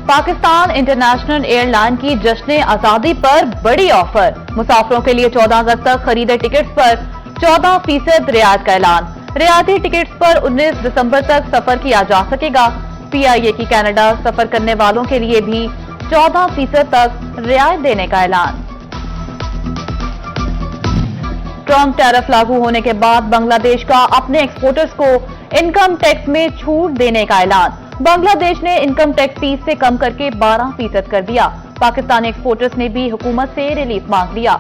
Pakistan international airline की जश्न आजादी पर बड़ी ऑफर। मुसाफिरों के लिए 14 अगस्त तक खरीदे टिकट्स पर 14% रियायत का ऐलान। रियायती टिकट्स पर 19 दिसंबर तक सफर किया जा सकेगा। PIA की कनाडा सफर करने वालों के लिए भी 14% तक रियायत देने का ऐलान। ट्रम्प टैरिफ लागू होने के बाद बांग्लादेश का अपने एक्सपोर्टर्स को इनकम टैक्स में छूट देने का ऐलान। बांग्लादेश ने इनकम टैक्स 30 से कम करके 12% कर दिया। पाकिस्तानी एक्सपोर्टर्स ने भी हुकूमत से रिलीफ मांग लिया।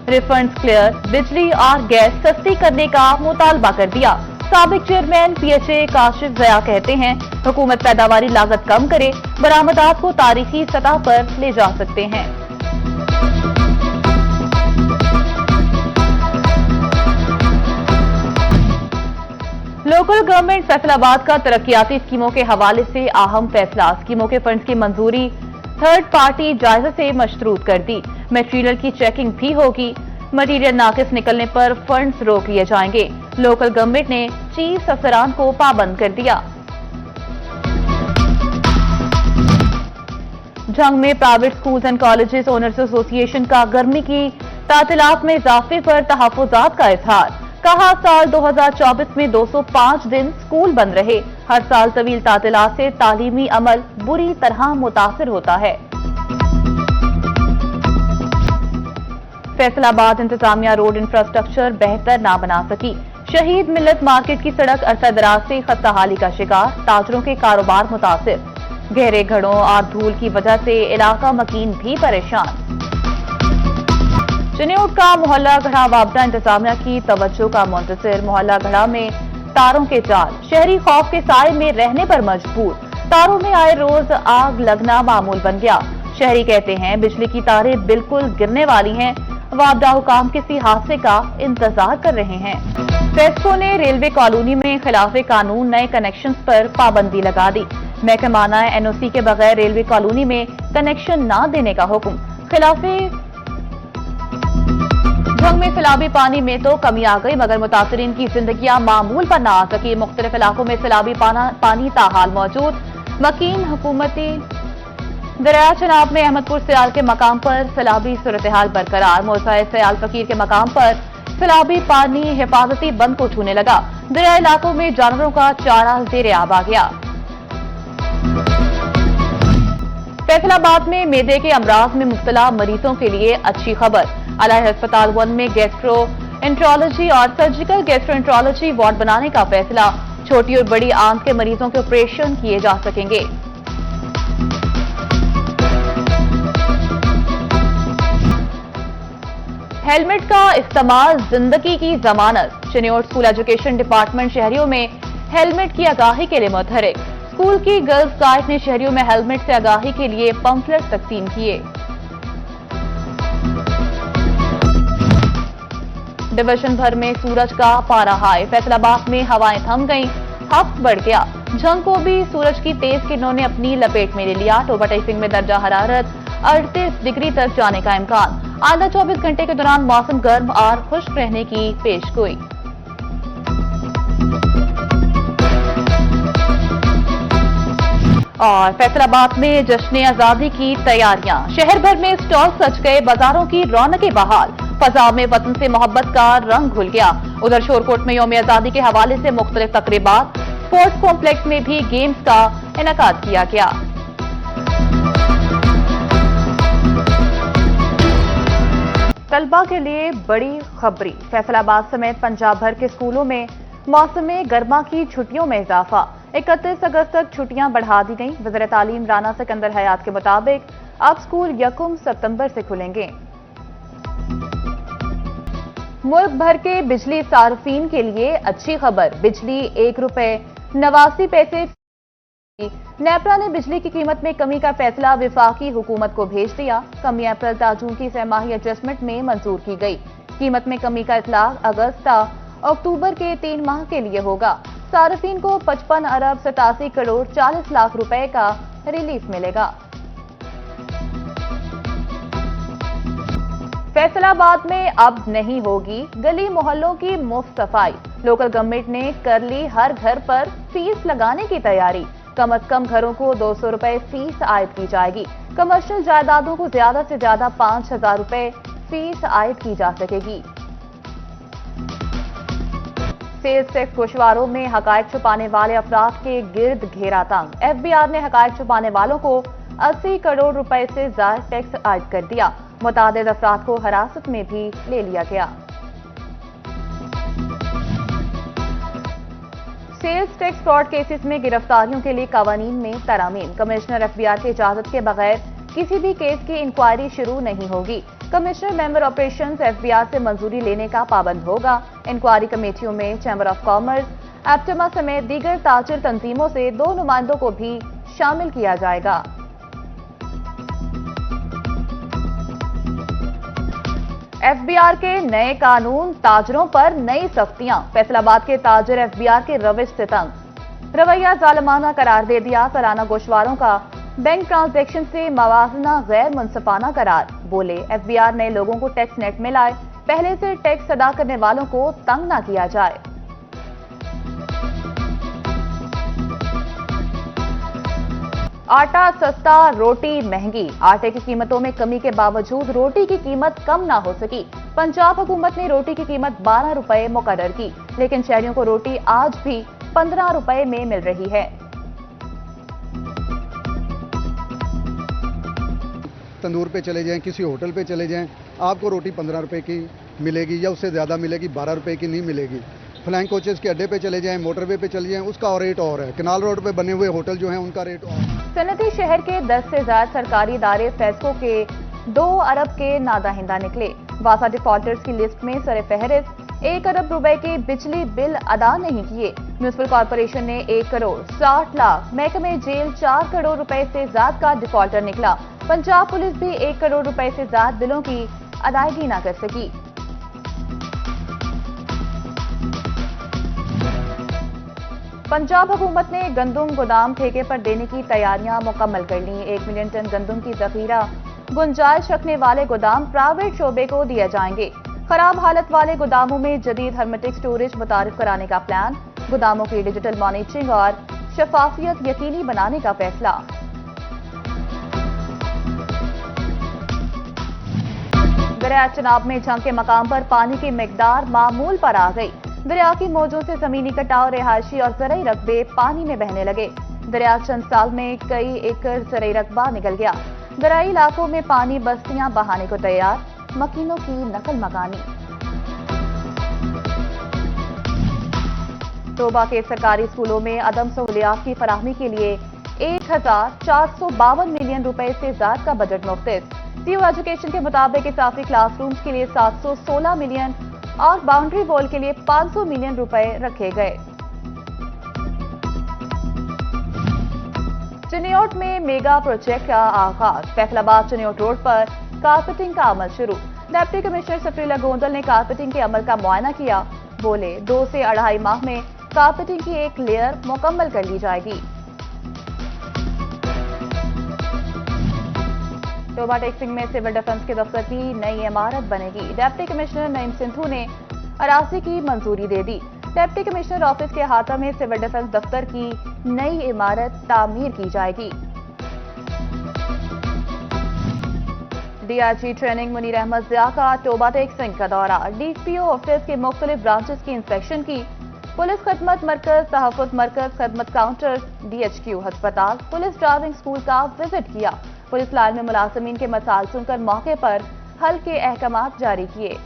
रिफंड्स क्लियर, बिजली और गैस सस्ती करने का मुतालबा कर दिया। साबिक चेयरमैन PHA काशिफ ज़या कहते हैं, हुकूमत पैदावारी लागत कम करे, बरामदात को तारीखी सतह पर ले जा सकते हैं। लोकल गवर्नमेंट फैसलाबाद का तरक्याती स्कीमों के हवाले से अहम फैसला। स्कीमों के फंड्स की मंजूरी थर्ड पार्टी जायजे से मशरूत कर दी। मटेरियल की चेकिंग भी होगी। मटेरियल नाकिस निकलने पर फंड्स रोक लिए जाएंगे। लोकल गवर्नमेंट ने चीफ अफसरान को पाबंद कर दिया। जंग में private schools and colleges owners association का गर्मी की तातीलात में इजाफे पर तहफ्फुजात का इजहार। कहा, साल 2024 में 205 दिन स्कूल बंद रहे। हर साल तवील तातीलात से तालीमी अमल बुरी तरह मुतासिर होता है। फैसलाबाद इंतजामिया रोड इंफ्रास्ट्रक्चर बेहतर ना बना सकी। शहीद मिल्लत मार्केट की सड़क अरसा दराज से खस्ताहाली का शिकार। ताजरों के कारोबार मुतासिर। गहरे घड़ों और धूल की वजह से इलाका मकीन भी परेशान। चिन्योट का मोहल्ला घड़ा वापडा इंतजामिया की तवज्जो का मुंतजिर। मोहल्ला घड़ा में तारों के जाल। शहरी खौफ के साए में रहने पर मजबूर। तारों में आए रोज आग लगना मामूल बन गया। शहरी कहते हैं, बिजली की तारें बिल्कुल गिरने वाली हैं। वापडा हुकाम किसी हादसे का इंतजार कर रहे हैं। फेस्को ने रेलवे कॉलोनी में खिलाफे कानून नए कनेक्शंस पर पाबंदी लगा दी। महकमाना NOC के बगैर रेलवे कॉलोनी में कनेक्शन न देने का हुक्म। खिलाफे जंग में सैलाबी पानी में तो कमी आ गई, मगर मुतासरीन की जिंदगियां मामूल पर न आ सकी। मुख्तलिफ इलाकों में सैलाबी पानी ताहाल मौजूद। मकीन हुकूमती दरिया चनाब में अहमदपुर सयाल के मकाम पर सैलाबी सूरत-ए-हाल बरकरार। मौसा सयाल फकीर के मकाम पर सैलाबी पानी हिफाजती बंद को छूने लगा। दरिया इलाकों में जानवरों का चारा ज़ेरे आब आ गया। फैसलाबाद में मेदे के अमराज में मुब्तला मरीजों के लिए अच्छी खबर। अलाही अस्पताल 1 में गैस्ट्रोएंट्रोलॉजी और सर्जिकल गैस्ट्रोएंट्रोलॉजी वार्ड बनाने का फैसला। छोटी और बड़ी आंत के मरीजों के ऑपरेशन किए जा सकेंगे। हेलमेट का इस्तेमाल जिंदगी की जमानत। चिन्योट स्कूल एजुकेशन डिपार्टमेंट शहरियों में हेलमेट की आगाही के लिए मुतहरिक। स्कूल की गर्ल्स गाइड ने शहरियों में हेलमेट से आगाही के लिए पंफलेट तकसीम किए। डिवीजन भर में सूरज का पारा हाई। फैसलाबाद में हवाएं थम गईं, हफ्त बढ़ गया। जंग को भी सूरज की तेज किरणों ने अपनी लपेट में ले लिया। टोबा टाइपिंग में दर्जा हरारत 38 डिग्री तक जाने का इम्कान। आधा 24 घंटे के दौरान मौसम गर्म और खुश्क रहने की पेशगोई। और फैसलाबाद में जश्न आजादी की तैयारियां। शहर भर में स्टॉल सज गए, बाजारों की रौनकें बहाल। फजा में वतन से मोहब्बत का रंग घुल गया। उधर शोरकोट में यौम आजादी के हवाले से मुख्तलिफ तकरीबात। स्पोर्ट्स कॉम्प्लेक्स में भी गेम्स का इनेकाद किया गया। तलबा के लिए बड़ी खबरी। फैसलाबाद समेत पंजाब भर के स्कूलों में मौसम गर्मा की छुट्टियों में इजाफा। 31 अगस्त तक छुट्टियां बढ़ा दी गईं। वज़ीर तालीम राना सिकंदर हयात के मुताबिक अब स्कूल 1 सितंबर से खुलेंगे। मुल्क भर के बिजली सार्फिन के लिए अच्छी खबर। बिजली ₹1.89। नेपरा ने बिजली की कीमत में कमी का फैसला विफाकी हुकूमत को भेज दिया। कमी अप्रैल ta जून की सहमाही एडजस्टमेंट में मंजूर की गई। कीमत में कमी का इतलाक अगस्त ta अक्टूबर के 3 माह के लिए होगा। सार्फिन को 55 अरब 87 करोड़ 40 लाख रुपए का रिलीफ मिलेगा। फैसलाबाद में अब नहीं होगी गली मोहल्लों की मुफ्त सफाई। लोकल गवर्नमेंट ने कर ली हर घर पर फीस लगाने की तैयारी। कम अज कम घरों को 200 रुपए फीस आयद की जाएगी। कमर्शियल जायदादों को ज्यादा से ज्यादा 5,000 रुपए फीस आयद की जा सकेगी। सेल्स टैक्स गोशवारों में हकायक छुपाने वाले अफराद के गिर्द घेरा तंग। एफबीआर ने हकायक छुपाने वालों को 80 करोड़ रुपए से ज्यादा टैक्स आयद कर दिया। मुतादिद अफराद को हिरासत में भी ले लिया गया। सेल्स टैक्स फ्रॉड केसेस में गिरफ्तारियों के लिए कानून में तरामीम। कमिश्नर एफबीआर की इजाजत के बगैर किसी भी केस की इंक्वायरी शुरू नहीं होगी। कमिश्नर मेंबर ऑपरेशंस एफबीआर से मंजूरी लेने का पाबंद होगा। इंक्वायरी कमेटियों में चैम्बर ऑफ कॉमर्स, एप्टमा समेत दीगर ताजिर तंजीमों से 2 नुमाइंदों को भी शामिल किया जाएगा। एफबीआर के नए कानून, ताजरों पर नई सख्तियां। फैसलाबाद के ताजिर एफबीआर के रविश से तंग। रवैया जालमाना करार दे दिया। सालाना गोशवारों का बैंक ट्रांजैक्शन से मवाजना गैर मुनसिफाना करार। बोले, एफबीआर नए लोगों को टैक्स नेट में लाए, पहले से टैक्स अदा करने वालों को तंग ना किया जाए। आटा सस्ता, रोटी महंगी। आटे की कीमतों में कमी के बावजूद रोटी की कीमत कम ना हो सकी। पंजाब हुकूमत ने रोटी की कीमत 12 रुपए मुकर्रर की, लेकिन शहरियों को रोटी आज भी 15 रुपए में मिल रही है। तंदूर पे चले जाएं, किसी होटल पे चले जाएं, आपको रोटी 15 रुपए की मिलेगी या उससे ज़्यादा मिलेगी, 12 रुपए की नहीं मिलेगी। फ्लाइंग कोचेस के अड्डे पे चले जाएं, मोटरवे पे चले जाएं, उसका और रेट और है। कनाल रोड पे बने हुए होटल जो हैं उनका रेट और है। सनती शहर के 10 से ज्यादा सरकारी इदारे फेस्को के 2 अरब के नादाहिंदा निकले। वासा डिफॉल्टर्स की लिस्ट में सरे फहरिस्त 1 अरब रुपए के बिजली बिल अदा नहीं किए। म्यूनिसिपल कॉर्पोरेशन ने 1 करोड़ 60 लाख, महकमे जेल 4 करोड़ रुपए से ज्यादा का डिफॉल्टर निकला। पंजाब पुलिस भी 1 करोड़ रुपए से ज्यादा बिलों की अदायगी न कर सकी। पंजाब हुकूमत ने गंदम गोदाम ठेके पर देने की तैयारियां मुकम्मल कर ली। 1 मिलियन टन गंदम की जखीरा गुंजाइश रखने वाले गोदाम प्राइवेट शोबे को दिए जाएंगे। खराब हालत वाले गोदामों में जदीद हर्मेटिक स्टोरेज मुतारिफ कराने का प्लान। गोदामों की डिजिटल मॉनिटरिंग और शफाफियत यकीनी बनाने का फैसला। दरिया चनाब में झंग के मकाम पर पानी की मिकदार मामूल पर आ गई। दरिया की मौजों से जमीनी कटाव, रिहायशी और ज़रई रकबे पानी में बहने लगे। दरिया चंद साल में कई एकड़ ज़रई रकबा निकल गया। दरियाई इलाकों में पानी बस्तियां बहाने को तैयार। मकीनों की नकल मकानी। तोबा के सरकारी स्कूलों में अदम सहूलियात की फराहमी के लिए 1,452 मिलियन रुपए से ज्यादा का बजट मुख्तस। सीओ एजुकेशन के मुताबिक इजाफी क्लासरूम्स के लिए 716 मिलियन और बाउंड्री वॉल के लिए 500 मिलियन रुपए रखे गए। चिन्योट में मेगा प्रोजेक्ट का आगाज। फैसलाबाद चिन्योट रोड पर कारपेटिंग का अमल शुरू। डिप्टी कमिश्नर सफरीला गोंदल ने कारपेटिंग के अमल का मुआयना किया। बोले, 2 से 2.5 माह में कारपेटिंग की एक लेयर मुकम्मल कर ली जाएगी। तोबा टेक्सिंग में सिविल डिफेंस के दफ्तर की नई इमारत बनेगी। डिप्टी कमिश्नर नईम सिंधु ने अराजी की मंजूरी दे दी। डिप्टी कमिश्नर ऑफिस के अहाता में सिविल डिफेंस दफ्तर की नई इमारत तामीर की जाएगी। डीआईजी ट्रेनिंग मुनीर अहमद जिया का तोबा टेक्सिंग का दौरा। डीपीओ ऑफिस के मुख्तलिफ ब्रांचेस की इंस्पेक्शन की। पुलिस खदमत मरकज, तहफ़्फ़ुज़ मरकज, खदमत काउंटर, डीएचक्यू अस्पताल, पुलिस ड्राइविंग स्कूल का विजिट किया। पुलिस लाइन में मुलाजमीन के मसाइल सुनकर मौके पर हल के अहकामात जारी किए।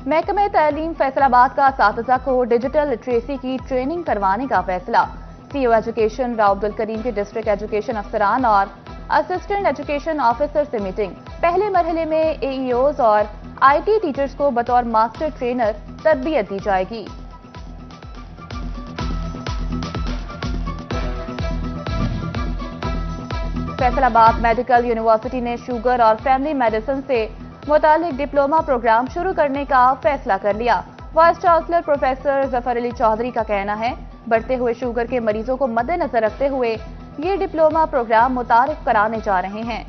महकमे तालीम फैसलाबाद का असातिज़ा को डिजिटल लिटरेसी की ट्रेनिंग करवाने का फैसला। सीओ एजुकेशन राव अब्दुल करीम के डिस्ट्रिक्ट एजुकेशन अफसरान और असिस्टेंट एजुकेशन ऑफिसर से मीटिंग। पहले मरहले में एईओज और आईटी टीचर्स को बतौर मास्टर ट्रेनर तरबियत दी जाएगी। फैसलाबाद मेडिकल यूनिवर्सिटी ने शुगर और फैमिली मेडिसिन से मुतालिक डिप्लोमा प्रोग्राम शुरू करने का फैसला कर लिया। Vice chancellor professor Zafar Ali Chaudhry का कहना है, बढ़ते हुए शुगर के मरीजों को मद्देनजर रखते हुए ये डिप्लोमा प्रोग्राम मुतारिफ कराने जा रहे हैं।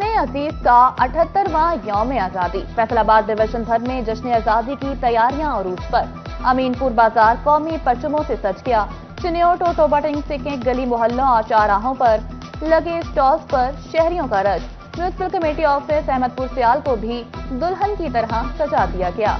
वतन अजीज का 78वां यौम आज़ादी। फैसलाबाद डिवीजन भर में जश्न आज़ादी की तैयारियां अरूज पर। अमीनपुर बाजार कौमी परचमों से सज गया। चिन्योट और टोबाटिंग सिक्के गली मोहल्लों और चौराहों पर लगे स्टॉल्स पर शहरियों का rush. Municipal committee office Ahmadpur Sial को भी दुल्हन की तरह सजा दिया गया।